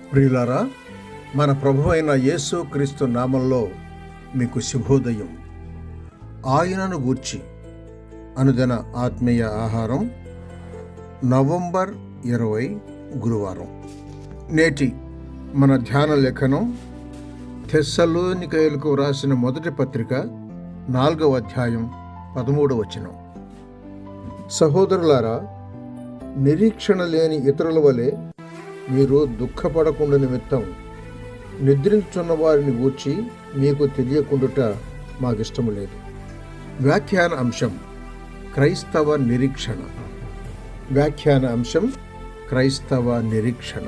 ప్రియులారా, మన ప్రభువైన యేసు క్రీస్తు నామంలో మీకు శుభోదయం. ఆయనను గూర్చి అనుదిన ఆత్మీయ ఆహారం, నవంబర్ 20 గురువారం. నేటి మన ధ్యాన లేఖనం తెస్సలోనికయులకు రాసిన మొదటి పత్రిక 4వ అధ్యాయం 13వ వచనం. సహోదరులారా, నిరీక్షణ లేని ఇతరుల వలె మీరు దుఃఖపడకుండా నిమిత్తం నిద్రించున్న వారిని గూర్చి మీకు తెలియకుండుట మాకిష్టము లేదు. వ్యాఖ్యాన అంశం క్రైస్తవ నిరీక్షణ. వ్యాఖ్యాన అంశం క్రైస్తవ నిరీక్షణ.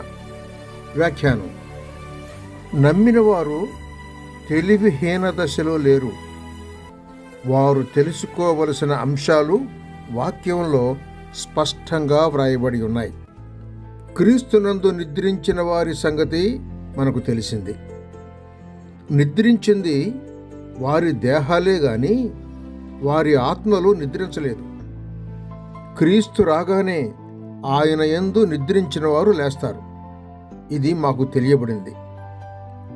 వ్యాఖ్యానం: నమ్మిన వారు తెలివిహీన దశలో లేరు. వారు తెలుసుకోవలసిన అంశాలు వాక్యంలో స్పష్టంగా వ్రాయబడి ఉన్నాయి. క్రీస్తునందు నిద్రించిన వారి సంగతి మనకు తెలిసింది. నిద్రించింది వారి దేహాలే గాని వారి ఆత్మలు నిద్రించలేదు. క్రీస్తు రాగానే ఆయన యందు నిద్రించిన వారు లేస్తారు. ఇది మాకు తెలియబడింది.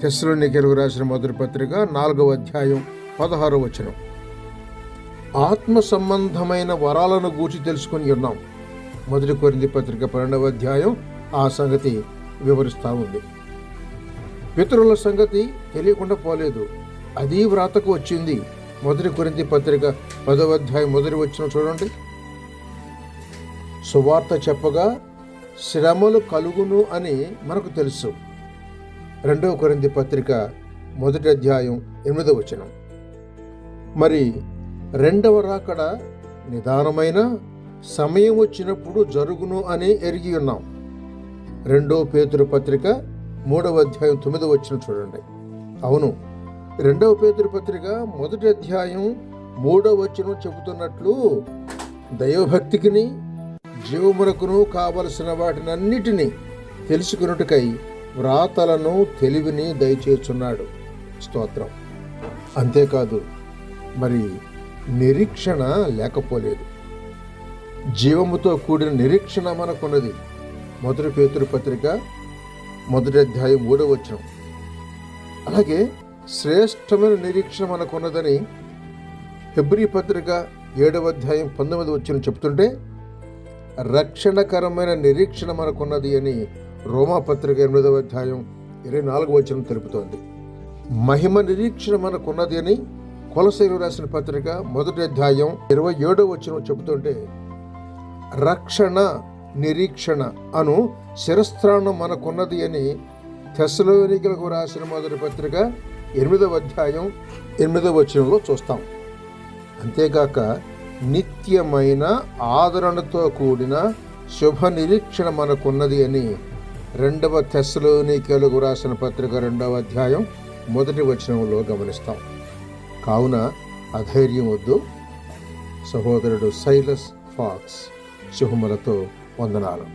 తెస్సలోనికయులకు రాసిన మొదటి పత్రిక 4వ అధ్యాయం 16వ వచనం. ఆత్మ సంబంధమైన వరాలను గూర్చి తెలుసుకుని ఉన్నాం. మొదటి కొరింథీ పత్రిక 12వ అధ్యాయం ఆ సంగతి వివరిస్తూ ఉంది. పితరుల సంగతి తెలియకుండా పోలేదు, అది వ్రాతకు వచ్చింది. మొదటి కొరింథీ పత్రిక 10వ అధ్యాయం మొదటి వచనం చూడండి. సువార్త చెప్పగా శ్రమలు కలుగును అని మనకు తెలుసు. 2వ కొరింథీ పత్రిక 1వ అధ్యాయం 8వ వచనం. మరి రెండవ రాకడ నిదానమైన సమయం వచ్చినప్పుడు జరుగును అని ఎరిగి ఉన్నాం. 2వ పేతురు పత్రిక 3వ అధ్యాయం 9వ వచనం చూడండి. అవును, 2వ పేతురు పత్రిక 1వ అధ్యాయం 3వ వచనం చెబుతున్నట్లు దైవభక్తికిని జీవమునకును కావలసిన వాటినన్నిటినీ తెలుసుకున్నట్టుకై వ్రాతలను తెలివిని దయచేస్తున్నాడు. స్తోత్రం. అంతేకాదు, మరి నిరీక్షణ లేకపోలేదు. జీవముతో కూడిన నిరీక్షణ మనకున్నది. 1 పేతురు పత్రిక 1వ అధ్యాయం 3వ వచనం. అలాగే శ్రేష్టమైన నిరీక్షణ మనకున్నదని హెబ్రీ పత్రిక 7వ అధ్యాయం 19వ వచనం చెప్తుంటే, రక్షణకరమైన నిరీక్షణ మనకున్నది అని రోమా పత్రిక 8వ అధ్యాయం 24వ వచనం తెలుపుతోంది. మహిమ నిరీక్షణ మనకున్నది అని కొలొస్సీయులకు రాసిన పత్రిక 1వ అధ్యాయం 27వ వచనం చెబుతుంటే, రక్షణ నిరీక్షణ అను శిరస్త్రాణం మనకున్నది అని తెస్సలోనికయులకు రాసిన మొదటి పత్రిక 8వ అధ్యాయం 8వ వచనంలో చూస్తాం. అంతేగాక నిత్యమైన ఆదరణతో కూడిన శుభ నిరీక్షణ మనకున్నది అని 2వ తెస్సలోనికయులకు రాసిన పత్రిక 2వ అధ్యాయం 1వ వచనంలో గమనిస్తాం. కావున అధైర్యం వద్దు. సహోదరుడు సైలస్ ఫాక్స్ శుభములతో వందనాలు.